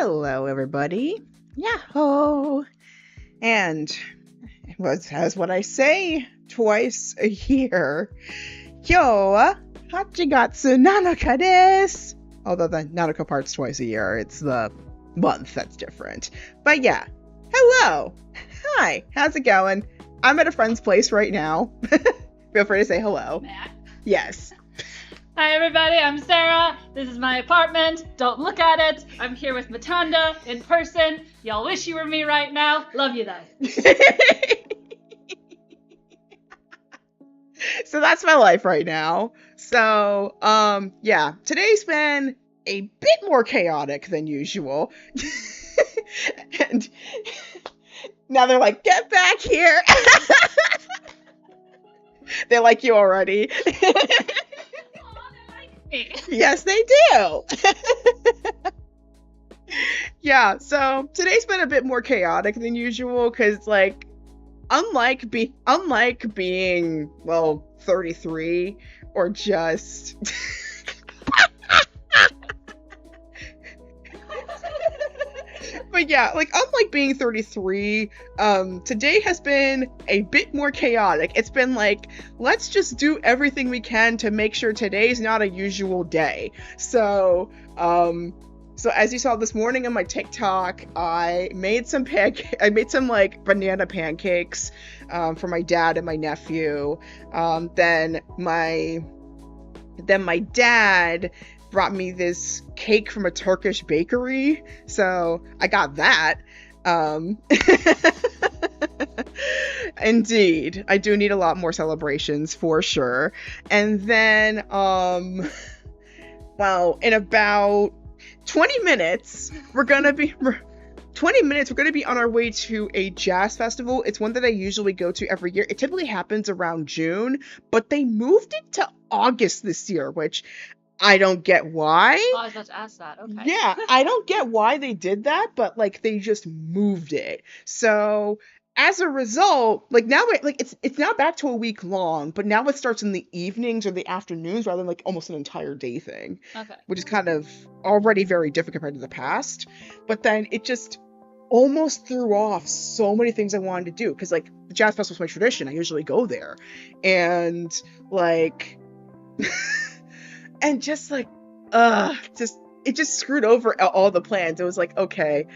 Hello, everybody. Yahoo! And as what I say twice a year, Yo, Hachigatsu Nanoka desu! Although the Nanoka part's twice a year, it's the month that's different. But yeah, hello! Hi, how's it going? I'm at a friend's place right now. Feel free to say hello. Matt. Yes. Hi everybody, I'm Sarah. This is my apartment. Don't look at it. I'm here with Matanda in person. Y'all wish you were me right now. Love you though. So that's my life right now. So, yeah, today's been a bit more chaotic than usual. And now they're like, get back here. They like you already. Yes, they do. Yeah, so today's been a bit more chaotic than usual because, like, unlike being, well, 33 or just... But yeah, like, unlike being 33, today has been a bit more chaotic. It's been like, let's just do everything we can to make sure today's not a usual day. So as you saw this morning on my TikTok, I made some like banana pancakes for my dad and my nephew. Then my dad brought me this cake from a Turkish bakery, so I got that. Indeed, I do need a lot more celebrations for sure. And then, well, in about 20 minutes, we're gonna be on our way to a jazz festival. It's one that I usually go to every year. It typically happens around June, but they moved it to August this year, which I don't get why. Oh, I was about to ask that. Okay. Yeah, I don't get why they did that, but like they just moved it. So as a result, like now it's now back to a week long, but now it starts in the evenings or the afternoons rather than like almost an entire day thing. Okay. Which is kind of already very different compared to the past. But then it just almost threw off so many things I wanted to do because like the Jazz Festival is my tradition. I usually go there, and like. And just like, it just screwed over all the plans. It was like, okay.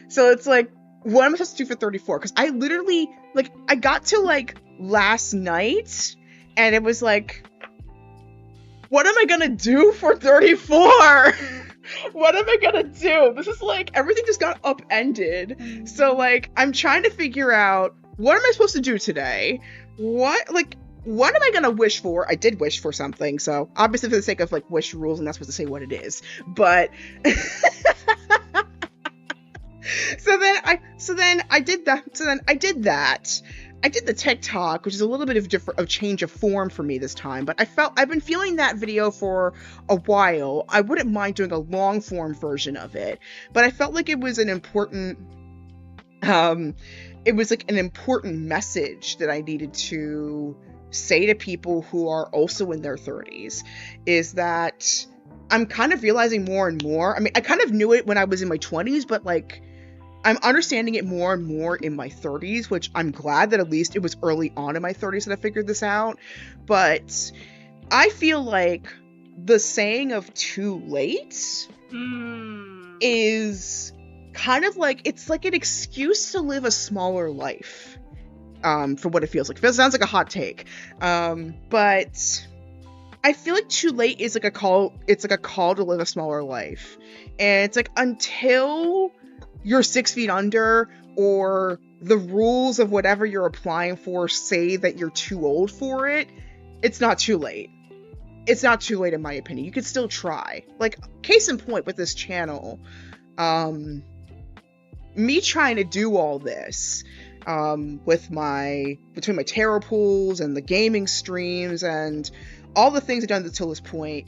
So it's like, what am I supposed to do for 34? Because I literally, like, I got to, like, last night, and it was like, what am I gonna do for 34? What am I gonna do? This is like, everything just got upended. So, like, I'm trying to figure out, what am I supposed to do today? What am I gonna wish for? I did wish for something, so obviously for the sake of like wish rules, I'm not supposed to say what it is. But so then I did that. I did the TikTok, which is a little bit of change of form for me this time. But I've been feeling that video for a while. I wouldn't mind doing a long form version of it, but I felt like it was an important message that I needed to say to people who are also in their 30s, is that I'm kind of realizing more and more. I mean, I kind of knew it when I was in my 20s, but like I'm understanding it more and more in my 30s, which I'm glad that at least it was early on in my 30s that I figured this out. But I feel like the saying of too late is kind of like, it's like an excuse to live a smaller life. For what it feels like. It sounds like a hot take. But I feel like too late is like a call. It's like a call to live a smaller life. And it's like, until you're 6 feet under, or the rules of whatever you're applying for say that you're too old for it, it's not too late. It's not too late in my opinion. You could still try. Like, case in point with this channel, me trying to do all this, with between my tarot pools and the gaming streams and all the things I've done until this point,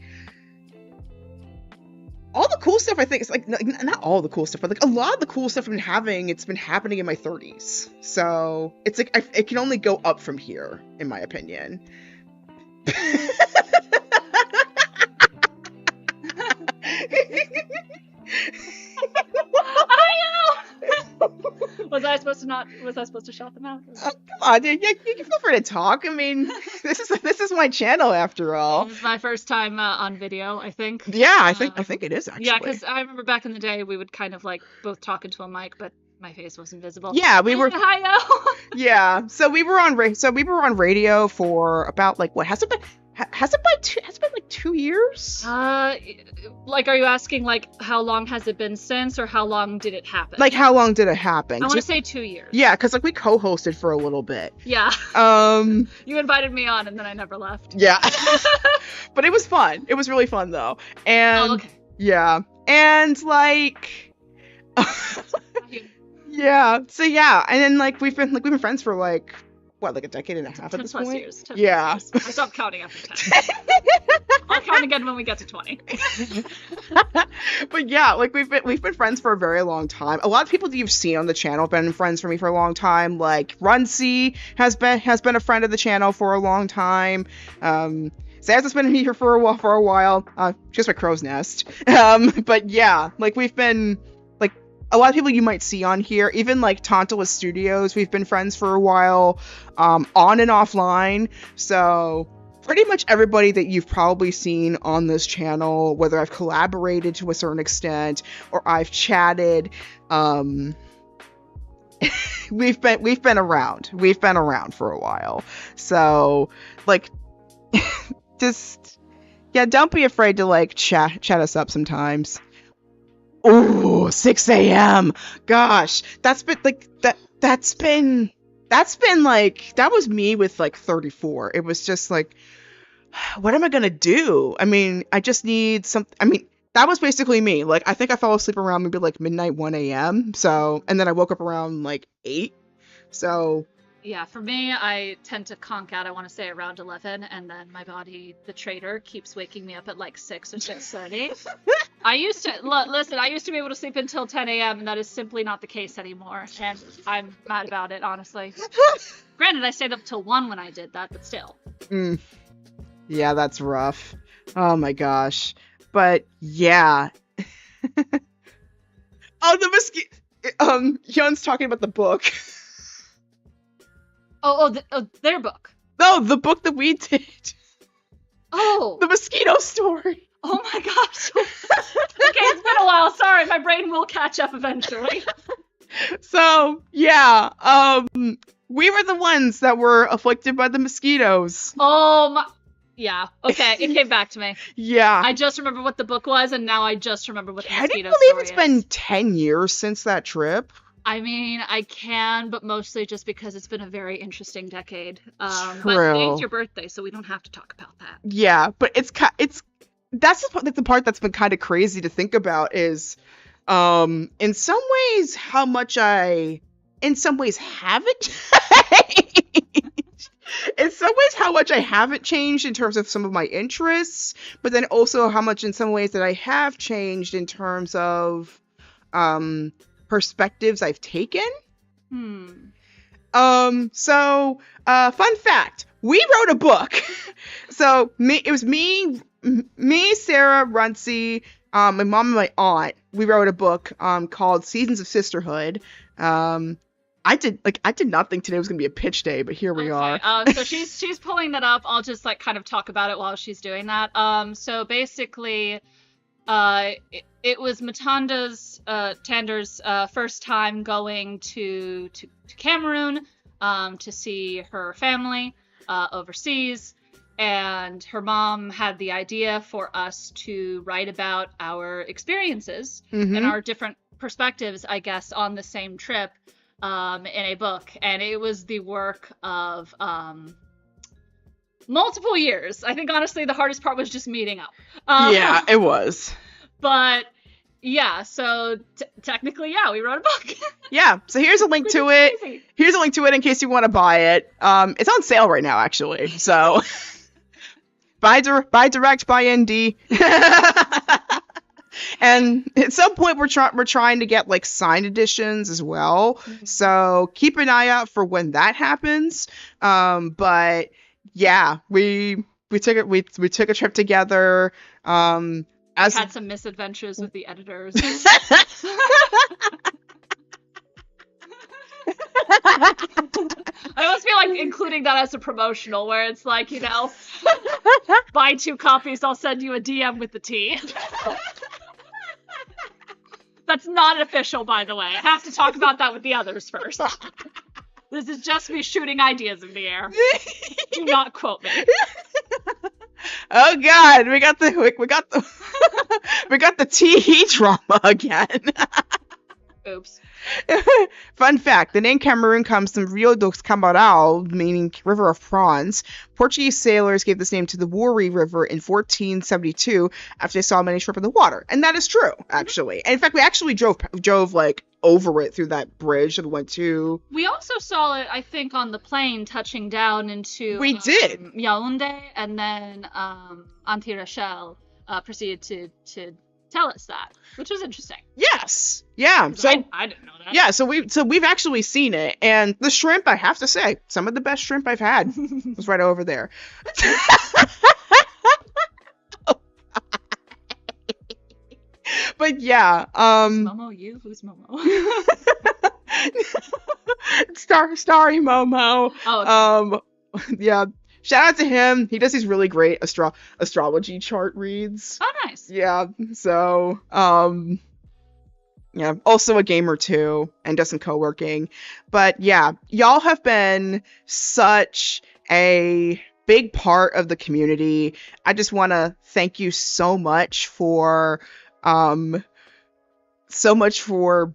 all the cool stuff I think is like, not all the cool stuff, but like a lot of the cool stuff it's been happening in my 30s. So it's like, it can only go up from here, in my opinion. Was I supposed to shout them out? Come on, dude. You can feel free to talk. I mean, this is my channel after all. This is my first time on video, I think. Yeah, I think it is actually. Yeah, because I remember back in the day we would kind of like both talk into a mic, but my face wasn't visible. Yeah, we were. Hi-yo. Yeah, so we were on radio for about like what has it been like 2 years? Like, are you asking like how long has it been since, or how long did it happen? Like, how long did it happen? I want to say 2 years. Yeah, because like we co-hosted for a little bit. Yeah. You invited me on, and then I never left. Yeah. But it was fun. It was really fun though, and okay. yeah, and like. Yeah. So yeah, and then like we've been friends for like what, like a decade and a half at this point. 10 plus years. 10 yeah. Years. I stopped counting after 10. I'll count again when we get to 20. But yeah, like we've been friends for a very long time. A lot of people that you've seen on the channel have been friends for me for a long time. Like Runcy has been a friend of the channel for a long time. Sarah's been here for a while. Just my crow's nest. But yeah, like we've been. A lot of people you might see on here, even like Tantalus Studios, we've been friends for a while, on and offline. So pretty much everybody that you've probably seen on this channel, whether I've collaborated to a certain extent or I've chatted, we've been around. We've been around for a while. So like, just yeah, don't be afraid to like chat us up sometimes. Ooh, 6 a.m. Gosh, that's been like that's been like, that was me with like 34. It was just like, what am I gonna do? I mean, I just need something. I mean, that was basically me. Like, I think I fell asleep around maybe like midnight, 1 a.m. So, and then I woke up around like 8. So. Yeah, for me, I tend to conk out, I want to say around 11, and then my body, the traitor, keeps waking me up at like 6 or 6:30. I used to be able to sleep until 10 a.m., and that is simply not the case anymore, and I'm mad about it, honestly. Granted, I stayed up till 1 when I did that, but still. Yeah, that's rough. Oh my gosh. But, yeah. Oh, the mosquito. Hyun's talking about the book. Their book. No, the book that we did. Oh. The mosquito story. Oh my gosh. Okay, it's been a while. Sorry, my brain will catch up eventually. So, yeah, we were the ones that were afflicted by the mosquitoes. Oh my. Yeah, okay, it came back to me. Yeah. I just remember what the book was, and now I just remember what the mosquito story is. Can you believe it's been 10 years since that trip? I mean, I can, but mostly just because it's been a very interesting decade. True. But today's your birthday, so we don't have to talk about that. Yeah, but that's the part that's been kind of crazy to think about is, in some ways, how much haven't in some ways how much I haven't changed in terms of some of my interests, but then also how much in some ways that I have changed in terms of, perspectives I've taken. So, fun fact, we wrote a book. So it was me, Sarah, Runcy, my mom and my aunt. We wrote a book, called Seasons of Sisterhood. I did not think today was gonna be a pitch day, but here we are. So she's pulling that up. I'll just like kind of talk about it while she's doing that. So basically, it was Matanda's Tander's first time going to Cameroon to see her family overseas, and her mom had the idea for us to write about our experiences and our different perspectives, I guess, on the same trip in a book, and it was the work of multiple years. I think honestly the hardest part was just meeting up. Yeah, it was. But yeah, so technically, yeah, we wrote a book. Yeah, so here's a link to it. Crazy. Here's a link to it in case you want to buy it. It's on sale right now, actually. So buy direct, buy ND. And at some point we're trying to get like signed editions as well. So keep an eye out for when that happens. But yeah, we took a trip together. Had some misadventures with the editors. I almost feel like including that as a promotional, where it's like, you know, buy 2 copies, I'll send you a DM with the tea. That's not official, by the way. I have to talk about that with the others first. This is just me shooting ideas in the air. Do not quote me. Oh God, we got the we got the tea drama again. Oops. Fun fact, the name Cameroon comes from Rio dos Camarão, meaning river of prawns. Portuguese sailors gave this name to the Wouri River in 1472 after they saw many shrimp in the water. And that is true, actually. And in fact, we actually drove like over it through that bridge that we went to. We also saw it, I think, on the plane touching down into We did. Yaoundé, and then Anti-Rachel proceeded to tell us that, which was interesting. Yes. Yeah. So I didn't know that. Yeah, so we've actually seen it, and the shrimp, I have to say, some of the best shrimp I've had was right over there. But yeah, Momo, you? Who's Momo? Starry Momo. Oh, okay. Yeah. Shout out to him. He does these really great astrology chart reads. Oh, nice. Yeah. So, yeah, also a gamer too, and does some co-working. But yeah, y'all have been such a big part of the community. I just want to thank you so much for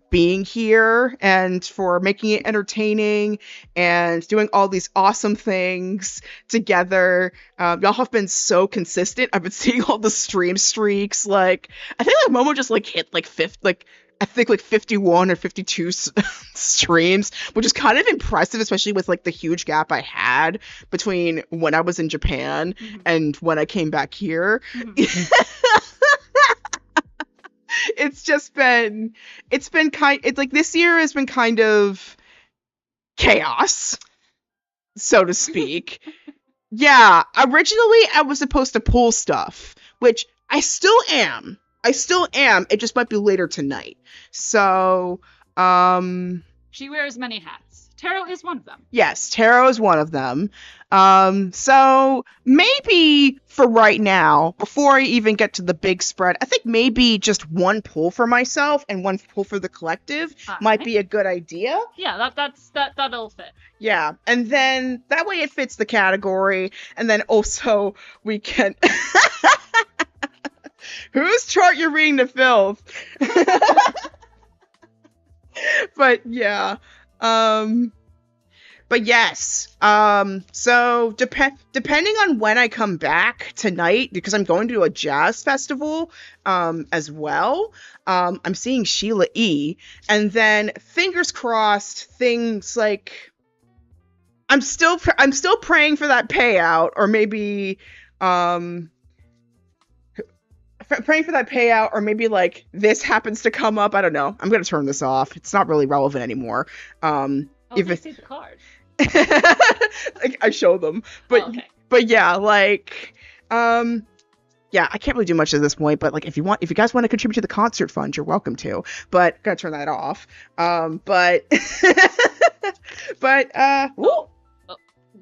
being here and for making it entertaining and doing all these awesome things together. Y'all have been so consistent. I've been seeing all the stream streaks. Like, I think like Momo just like hit like 51 or 52 streams, which is kind of impressive, especially with like the huge gap I had between when I was in Japan and when I came back here. It's like this year has been kind of chaos, so to speak. Yeah, originally I was supposed to pull stuff, which I still am. It just might be later tonight. So, she wears many hats. Tarot is one of them. Yes, tarot is one of them. So maybe for right now, before I even get to the big spread, I think maybe just one pull for myself and one pull for the collective might be a good idea. Yeah, that'll fit. Yeah, and then that way it fits the category, and then also we can. Whose chart you're reading to filth? But yeah. But yes. So depending on when I come back tonight, because I'm going to a jazz festival as well. I'm seeing Sheila E. And then fingers crossed, things like I'm still praying for that payout, or maybe praying for that payout, or maybe like this happens to come up. I don't know. I'm gonna turn this off. It's not really relevant anymore. If I see the card. Like, I show them, but but yeah, like yeah, I can't really do much at this point. But like, if you guys want to contribute to the concert fund, you're welcome to. But gotta turn that off. But woo.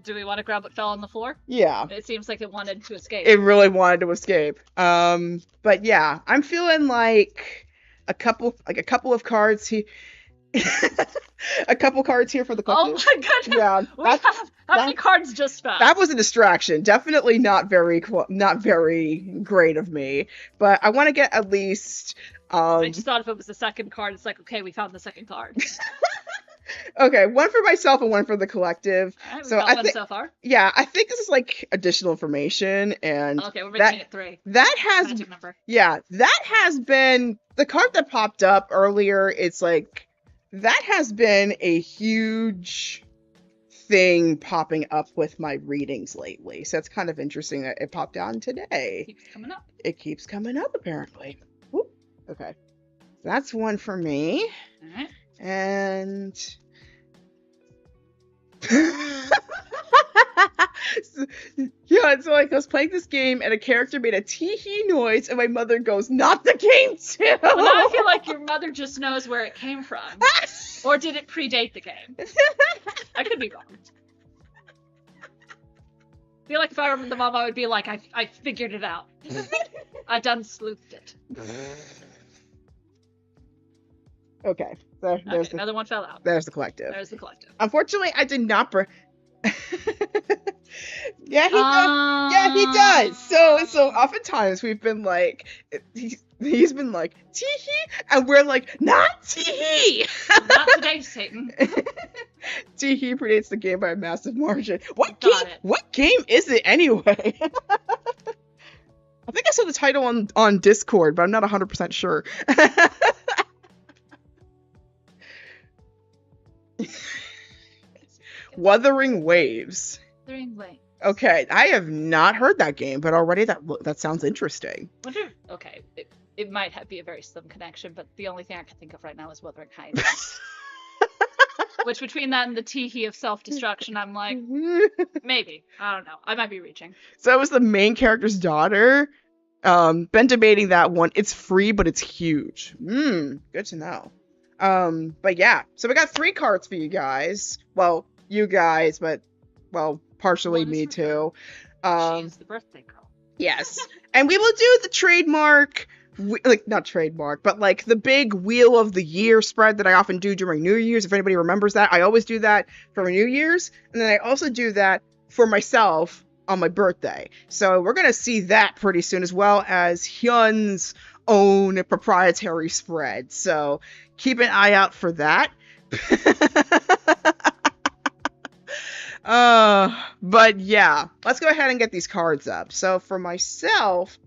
Do we want to grab what fell on the floor? Yeah. It seems like it wanted to escape. It really wanted to escape. But yeah, I'm feeling like a couple of cards here. A couple cards here for the collective. Oh my goodness. Yeah. How many cards just fell? That was a distraction. Definitely not very great of me. But I want to get at least. I just thought if it was the second card, it's like, okay, we found the second card. Okay, one for myself and one for the collective. All right, so got one so far. Yeah, I think this is like additional information, and okay, we're making it 3. That has that has been the card that popped up earlier. It's like that has been a huge thing popping up with my readings lately. So it's kind of interesting that it popped on today. It keeps coming up apparently. Whoop. Okay, that's one for me. All right. And Yeah, so like I was playing this game and a character made a tee-hee noise and my mother goes, not the game too! Well, now I feel like your mother just knows where it came from. Or did it predate the game? I could be wrong. I feel like if I were the mom, I would be like, I figured it out. I done sleuthed it. Okay, so there's Okay, another one fell out. There's the collective. There's the collective. Unfortunately, I did not Yeah, he does. Yeah, he does. So oftentimes we've been like, he's been like, tee-hee, and we're like, not tee-hee! Not today, Satan. Tee-hee predates the game by a massive margin. What game is it anyway? I think I saw the title on Discord, but I'm not 100% sure. Wuthering Waves. Wuthering Waves. Okay, I have not heard that game, but already that sounds interesting. Okay, it might be a very slim connection, but the only thing I can think of right now is Wuthering Heights. Which between that and the tee-hee of self-destruction, I'm like, maybe. I don't know. I might be reaching. So it was the main character's daughter. Been debating that one. It's free, but it's huge. Good to know. But yeah, so we got 3 cards for you guys. Well, you guys, but, well, partially me too. She's the birthday girl. Yes. And we will do the trademark, not trademark, but like the big Wheel of the Year spread that I often do during New Year's. If anybody remembers that, I always do that for New Year's. And then I also do that for myself on my birthday. So we're going to see that pretty soon, as well as Hyun's own proprietary spread. So keep an eye out for that. But yeah, let's go ahead and get these cards up. So for myself,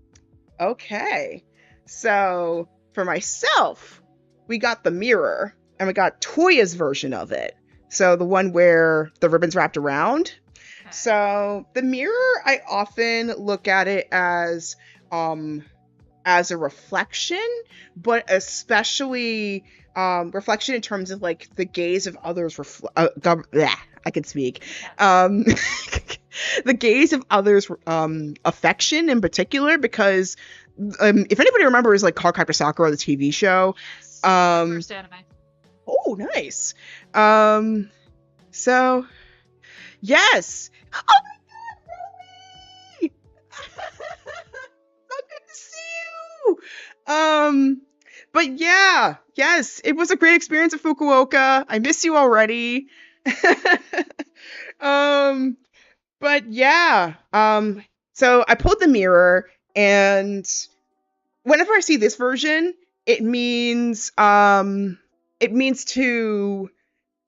okay. So for myself, we got the mirror and we got Toya's version of it. So the one where the ribbon's wrapped around. Okay. So the mirror, I often look at it as a reflection, but especially reflection in terms of like the gaze of others. I could speak. The gaze of others' affection in particular, because if anybody remembers like Cardcaptor Sakura, the TV show, first anime. Oh, nice. So yes. Oh my God, Romy! So good to see you. But yeah, yes, it was a great experience at Fukuoka. I miss you already. But yeah, so I pulled the mirror, and whenever I see this version, it means to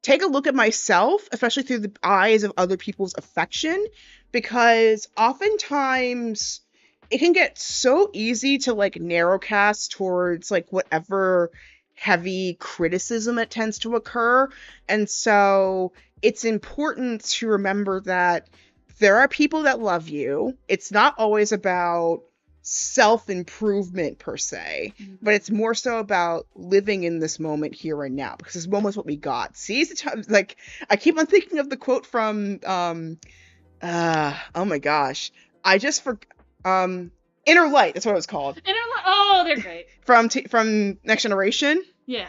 take a look at myself, especially through the eyes of other people's affection, because oftentimes it can get so easy to like narrowcast towards like whatever heavy criticism that tends to occur. And so it's important to remember that there are people that love you. It's not always about self-improvement per se, but it's more so about living in this moment here and now, because this moment's what we got. Seize the time. Like, I keep on thinking of the quote from oh my gosh, Inner Light, that's what it was called. Inner Light. Oh, they're great. From Next Generation. Yeah.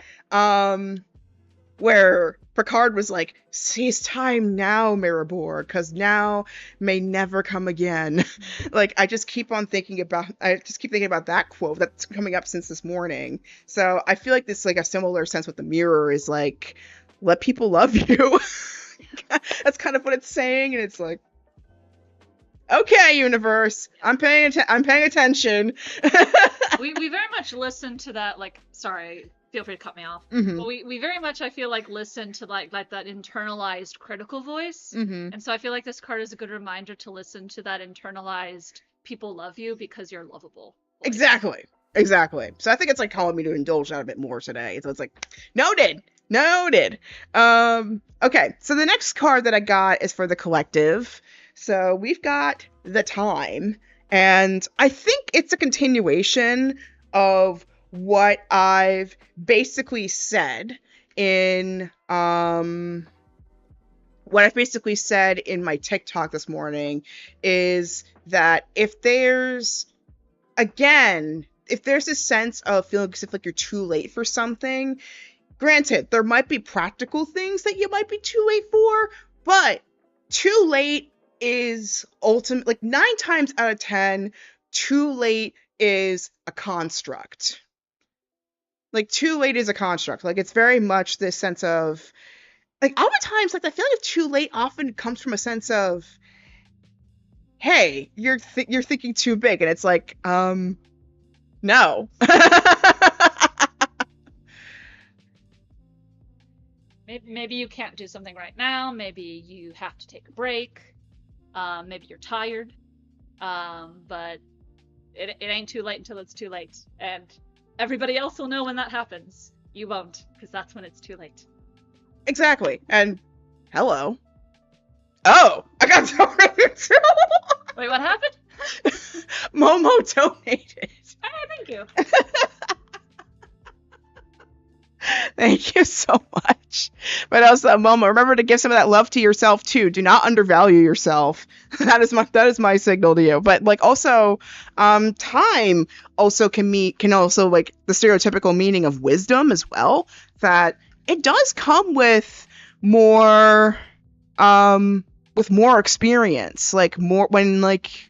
Where Picard was like, "Seize time now, Maribor, because now may never come again." Like, I just keep thinking about that quote that's coming up since this morning. So I feel like this, like, a similar sense with the mirror is like, let people love you. That's kind of what it's saying, and it's like, okay, universe, I'm paying attention. we very much listen to that. Like, sorry, feel free to cut me off. Mm-hmm. But we very much, I feel like, listen to like that internalized critical voice. Mm-hmm. And so I feel like this card is a good reminder to listen to that internalized people love you because you're lovable voice. Exactly. So I think it's like calling me to indulge that a bit more today. So it's like, noted. Okay, so the next card that I got is for the collective. So we've got The Time, and I think it's a continuation of what I've basically said in, what I basically said in my TikTok this morning is that if there's a sense of feeling as if like you're too late for something, granted, there might be practical things that you might be too late for, but too late is ultimate, like 9 times out of 10, too late is a construct. Like, too late is a construct. Like, it's very much this sense of, like, oftentimes, like, I feel like too late often comes from a sense of, hey, you're thinking too big, and it's like, no. Maybe you can't do something right now. Maybe you have to take a break. Maybe you're tired. But it ain't too late until it's too late. And everybody else will know when that happens. You won't, because that's when it's too late. Exactly. And hello. Oh, I got donated too. Wait, what happened? Momo donated. Hey, thank you. Thank you so much. But also, Momo, remember to give some of that love to yourself too. Do not undervalue yourself. That is my signal to you. But like also, time also can also like the stereotypical meaning of wisdom as well. That it does come with more experience. Like more when like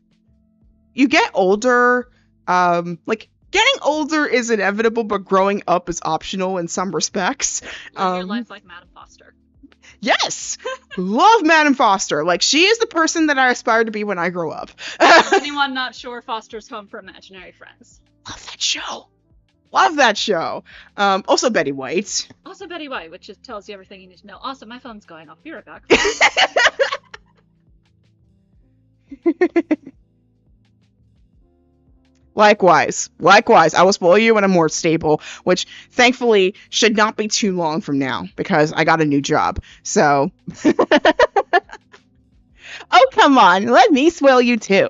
you get older, like getting older is inevitable, but growing up is optional in some respects. Live your life like Madame Foster. Yes! Love Madame Foster. Like, she is the person that I aspire to be when I grow up. Anyone not sure, Foster's Home for Imaginary Friends. Love that show. Love that show. Also Betty White. Also Betty White, which just tells you everything you need to know. Also, my phone's going off. Be right back. Likewise, I will spoil you when I'm more stable, which thankfully should not be too long from now because I got a new job. So, oh come on, let me spoil you too.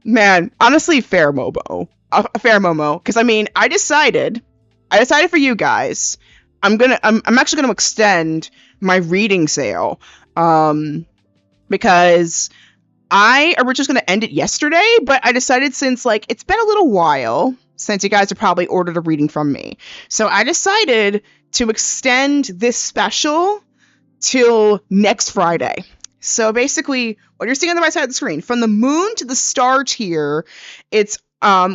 Man, honestly, fair Momo. A fair Momo, because I mean, I decided for you guys, I'm actually gonna extend my reading sale, because I originally was gonna end it yesterday, but I decided since like it's been a little while since you guys have probably ordered a reading from me, so I decided to extend this special till next Friday. So basically, what you're seeing on the right side of the screen, from the Moon to the Star tier, it's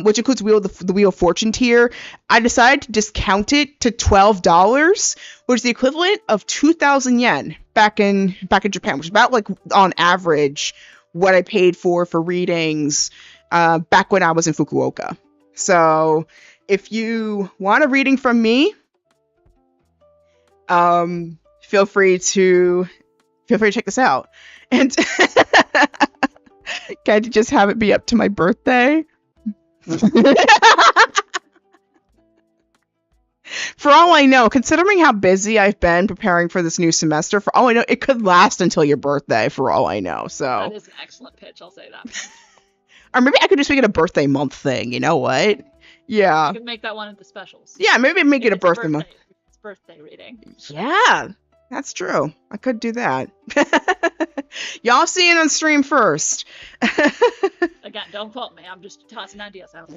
which includes the Wheel of Fortune tier, I decided to discount it to $12, which is the equivalent of 2,000 yen back in Japan, which is about like on average what I paid for readings back when I was in Fukuoka. So if you want a reading from me, feel free to check this out. And can't you just have it be up to my birthday? For all I know, considering how busy I've been preparing for this new semester, for all I know, it could last until your birthday, for all I know. So that is an excellent pitch, I'll say that. Or maybe I could just make it a birthday month thing, you know what? Yeah. You could make that one of the specials. Yeah, maybe make it a birthday month. It's birthday reading. Yeah, that's true. I could do that. Y'all see it on stream first. Again, don't quote me. I'm just tossing ideas out.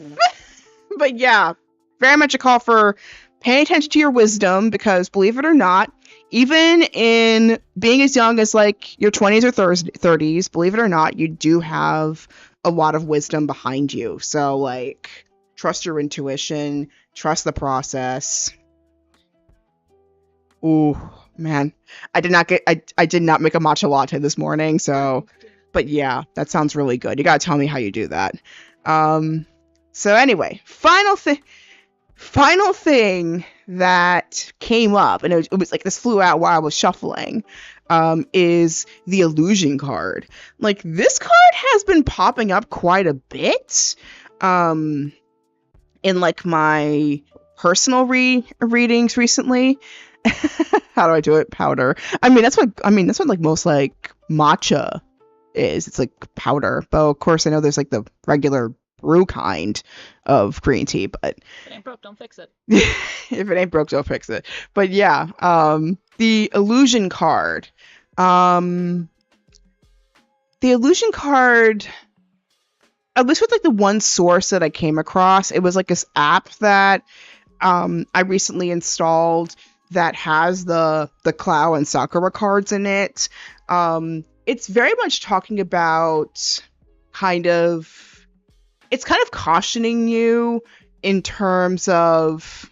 But yeah, very much a call for paying attention to your wisdom, because believe it or not, even in being as young as like your 20s or 30s, believe it or not, you do have a lot of wisdom behind you. So like, trust your intuition, trust the process. Ooh, man, I did not make a matcha latte this morning, so, but yeah, that sounds really good. You gotta tell me how you do that. So anyway, final thing that came up, and it was like this flew out while I was shuffling, is the illusion card. Like, this card has been popping up quite a bit, in like my personal readings recently. How do I do it? Powder. I mean, that's what like most like matcha is. It's like powder. But of course, I know there's like the regular brew kind of green tea, but If it ain't broke, don't fix it. if it ain't broke, don't fix it. But yeah, the illusion card. The illusion card, at least with like the one source that I came across, it was like this app that I recently installed that has the Clow and Sakura cards in it. It's very much talking about it's kind of cautioning you in terms of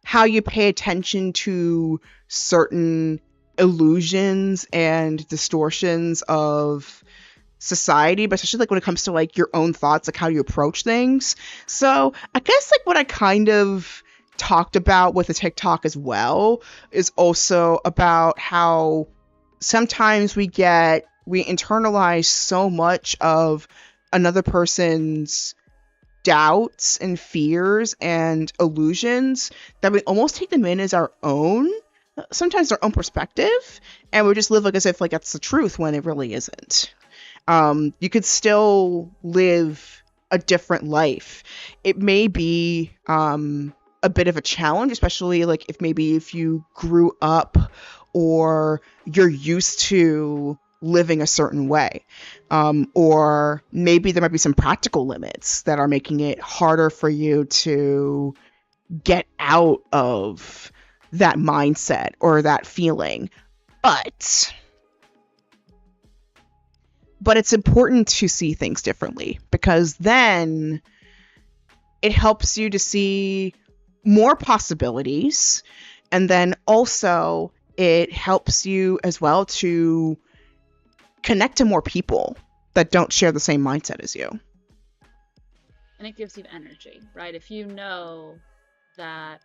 how you pay attention to certain illusions and distortions of society, but especially like when it comes to like your own thoughts, like how you approach things. So I guess like what I kind of talked about with the TikTok as well is also about how sometimes we internalize so much of another person's doubts and fears and illusions that we almost take them in as our own, sometimes our own perspective, and we just live like as if like that's the truth when it really isn't. You could still live a different life. It may be a bit of a challenge, especially like if you grew up or you're used to living a certain way. Or maybe there might be some practical limits that are making it harder for you to get out of that mindset or that feeling. But it's important to see things differently, because then it helps you to see more possibilities. And then also it helps you as well to connect to more people that don't share the same mindset as you. And it gives you energy, right? If you know that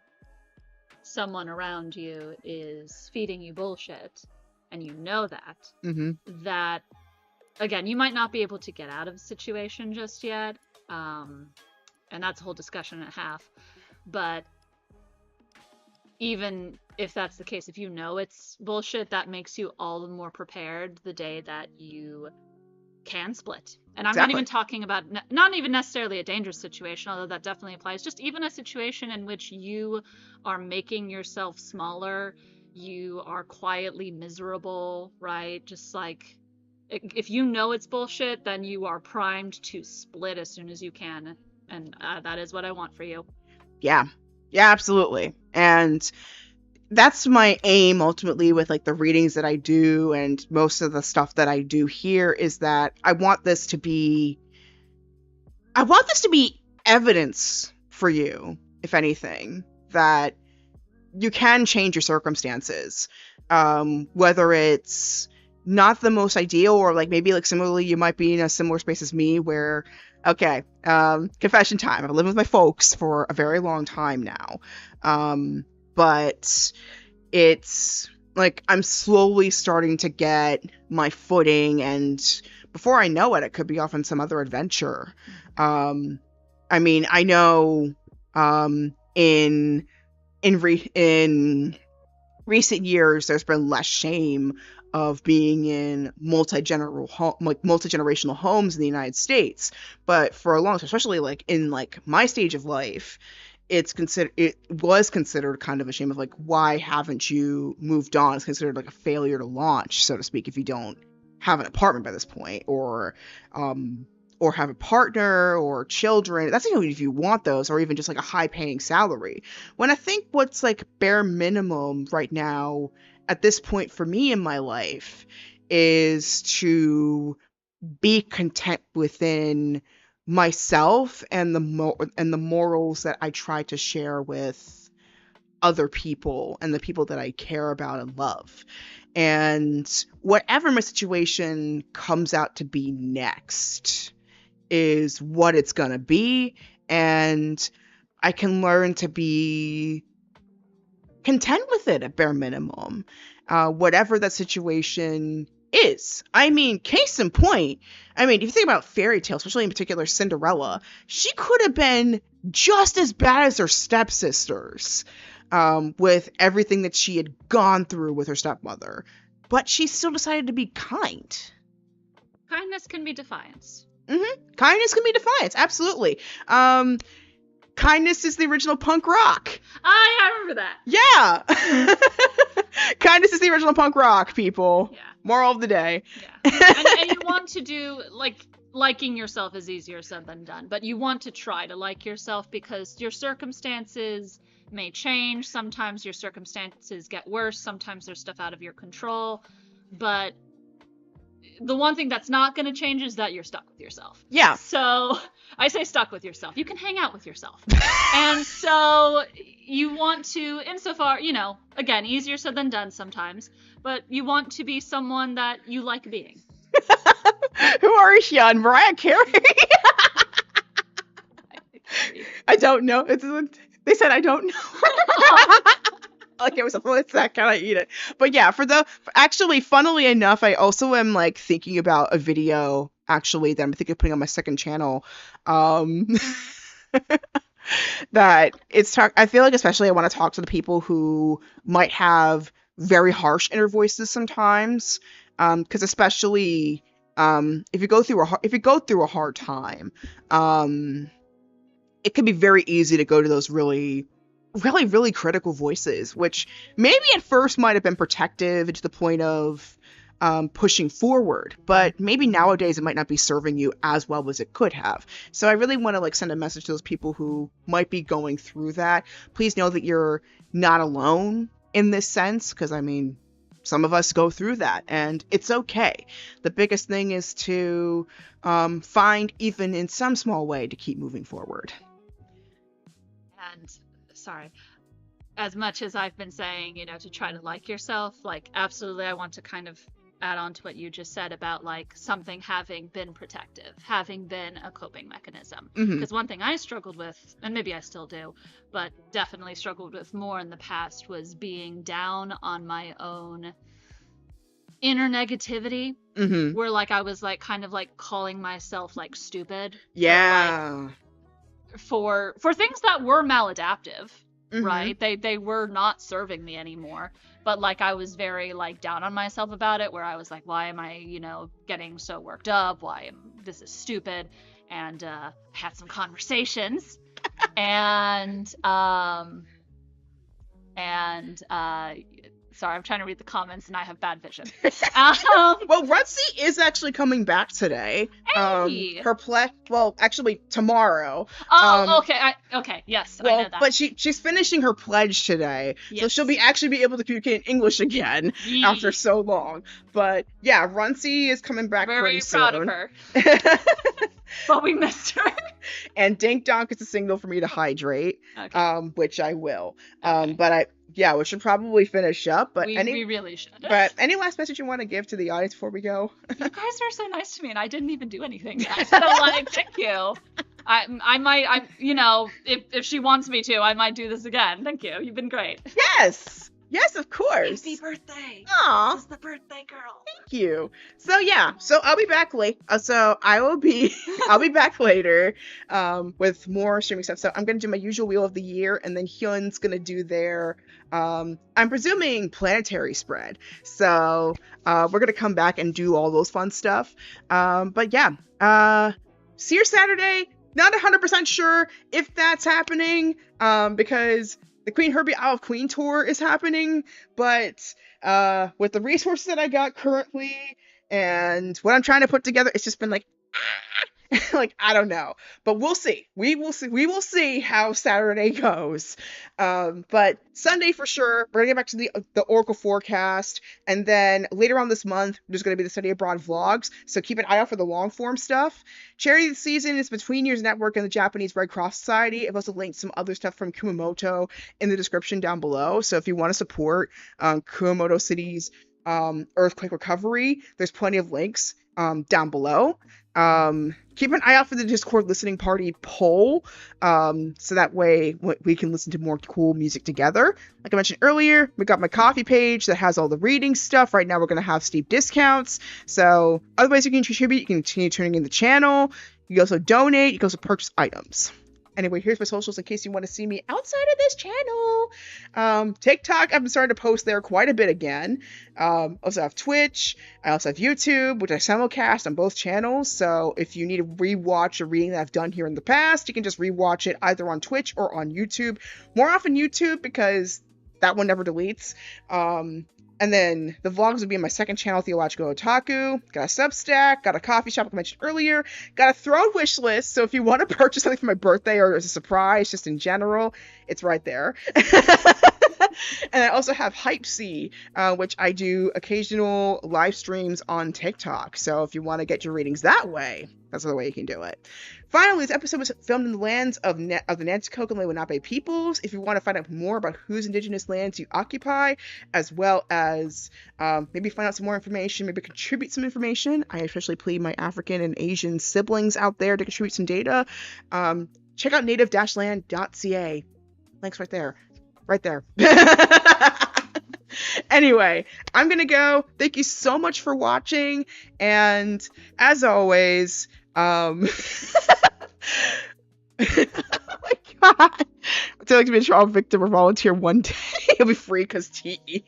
someone around you is feeding you bullshit, and you know that, that, again, you might not be able to get out of a situation just yet, and that's a whole discussion and a half, but even if that's the case, if you know it's bullshit, that makes you all the more prepared the day that you can split. And I'm not even talking about, not even necessarily a dangerous situation, although that definitely applies, just even a situation in which you are making yourself smaller, you are quietly miserable, right? Just like, if you know it's bullshit, then you are primed to split as soon as you can. And that is what I want for you. Yeah, absolutely. And that's my aim ultimately with like the readings that I do and most of the stuff that I do here, is that I want this to be evidence for you, if anything, that you can change your circumstances, whether it's not the most ideal, or like maybe like similarly you might be in a similar space as me where, okay, confession time, I've lived with my folks for a very long time now, but it's like I'm slowly starting to get my footing, and before I know it, I could be off on some other adventure. I mean, I know in recent years there's been less shame of being in multi-generational homes in the United States, but for a long time, especially like in like my stage of life, it was considered kind of a shame of like, why haven't you moved on? It's considered like a failure to launch, so to speak, if you don't have an apartment by this point, or have a partner or children. That's even if you want those, or even just like a high paying salary. When I think what's like bare minimum right now at this point for me in my life is to be content within myself and the morals that I try to share with other people and the people that I care about and love. And whatever my situation comes out to be next is what it's gonna be, and I can learn to be content with it at bare minimum, whatever that situation is. I mean, case in point, I mean, if you think about fairy tales, especially in particular Cinderella, she could have been just as bad as her stepsisters, with everything that she had gone through with her stepmother, but she still decided to be kind. Kindness can be defiance. Kindness can be defiance, absolutely. Kindness is the original punk rock. Ah, yeah, I remember that. Yeah. Kindness is the original punk rock, people. Yeah. Moral of the day. Yeah. And you want to do, like, liking yourself is easier said than done, but you want to try to like yourself because your circumstances may change. Sometimes your circumstances get worse. Sometimes there's stuff out of your control. But the one thing that's not going to change is that you're stuck with yourself. Yeah. So I say stuck with yourself. You can hang out with yourself. And so you want to, insofar, you know, again, easier said than done sometimes, but you want to be someone that you like being. Who are you on Mariah Carey? I don't know. They said I don't know. Okay, it was it's that kind of eat it. But yeah, actually, funnily enough, I also am like thinking about a video actually that I'm thinking of putting on my second channel. That I feel like especially I want to talk to the people who might have very harsh inner voices sometimes. Because especially if you go through a hard time, it can be very easy to go to those really, really, really critical voices, which maybe at first might have been protective to the point of pushing forward, but maybe nowadays it might not be serving you as well as it could have. So I really want to like send a message to those people who might be going through that. Please know that you're not alone in this sense, because I mean, some of us go through that, and it's okay. The biggest thing is to find, even in some small way, to keep moving forward. And, sorry, as much as I've been saying, you know, to try to like yourself, like, absolutely, I want to kind of add on to what you just said about, like, something having been protective, having been a coping mechanism. Because one thing I struggled with, and maybe I still do, but definitely struggled with more in the past, was being down on my own inner negativity, where, like, I was, like, kind of, like, calling myself, like, stupid. Yeah. For things that were maladaptive, right? They were not serving me anymore. But, like, I was very, like, down on myself about it, where I was like, why am I, you know, getting so worked up? This is stupid. And had some conversations. Sorry, I'm trying to read the comments and I have bad vision. Well, Rutsy is actually coming back today. Hey! Actually tomorrow. Oh, okay, yes, I know that. But she's finishing her pledge today, so she'll be able to communicate in English again after so long. But yeah, Rutsy is coming back pretty soon. Very proud of her. But we missed her. And Dink Donk is a signal for me to hydrate, which I will. Okay. But we should probably finish up. But we really should. But any last message you want to give to the audience before we go? You guys are so nice to me, and I didn't even do anything yet. So, like, thank you. I might, you know, if she wants me to, I might do this again. Thank you. You've been great. Yes, of course. Happy birthday. Aw. This is the birthday girl. Thank you. So yeah, I'll be back late. I'll be back later with more streaming stuff. So I'm gonna do my usual wheel of the year, and then Hyun's gonna do their I'm presuming planetary spread. So we're gonna come back and do all those fun stuff. But yeah, see you Saturday. Not 100% sure if that's happening because the Queen Herbie Isle of Queen tour is happening, but with the resources that I got currently and what I'm trying to put together, it's just been like, like, I don't know, but we'll see. We will see how Saturday goes. But Sunday for sure, we're gonna get back to the Oracle forecast, and then later on this month, there's gonna be the Study Abroad vlogs. So keep an eye out for the long form stuff. Charity this season is Betweeniors Network and the Japanese Red Cross Society. I've also linked some other stuff from Kumamoto in the description down below. So if you want to support Kumamoto City's earthquake recovery, there's plenty of links down below. Keep an eye out for the Discord listening party poll, so that way we can listen to more cool music together. Like I mentioned earlier, we got my coffee page that has all the reading stuff. Right now we're going to have steep discounts. So other ways you can contribute, you can continue turning in the channel. You can also donate. You can also purchase items. Anyway, here's my socials in case you want to see me outside of this channel. TikTok, I've been starting to post there quite a bit again. Also have Twitch. I also have YouTube, which I simulcast on both channels. So if you need to rewatch a reading that I've done here in the past, you can just rewatch it either on Twitch or on YouTube. More often YouTube because that one never deletes. And then the vlogs would be on my second channel, Theological Otaku. Got a Substack, got a coffee shop like I mentioned earlier, got a Throne wish list. So if you want to purchase something for my birthday or as a surprise, just in general, it's right there. And I also have Hypesy, which I do occasional live streams on TikTok. So if you want to get your readings that way, that's the way you can do it. Finally, this episode was filmed in the lands of the Nanoka and Lenape peoples. If you want to find out more about whose indigenous lands you occupy, as well as maybe find out some more information, maybe contribute some information, I especially plead my African and Asian siblings out there to contribute some data. Check out native-land.ca. Links right there. Right there. Anyway, I'm gonna go. Thank you so much for watching, and as always, oh my god, I'd like to be a child victim or volunteer one day. It'll be free because TE.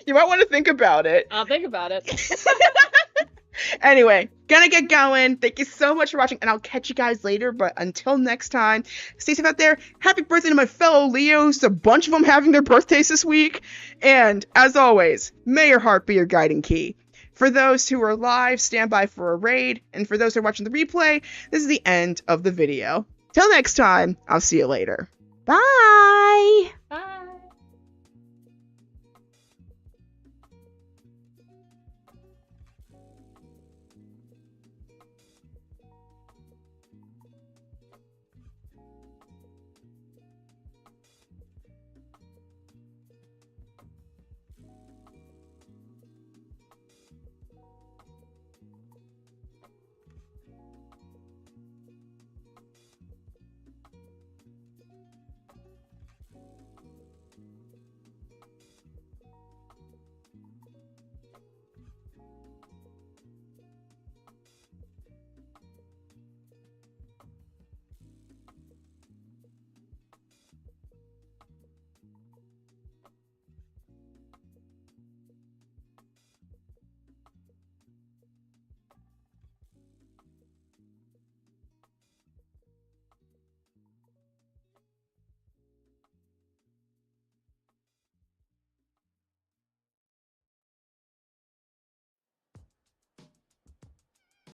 You might want to think about it. I'll think about it. Anyway, gonna get going. Thank you so much for watching, and I'll catch you guys later. But until next time, stay safe out there. Happy birthday to my fellow Leos. A bunch of them having their birthdays this week. And as always, may your heart be your guiding key. For those who are live, stand by for a raid. And for those who are watching the replay, this is the end of the video. Till next time, I'll see you later. Bye! Bye!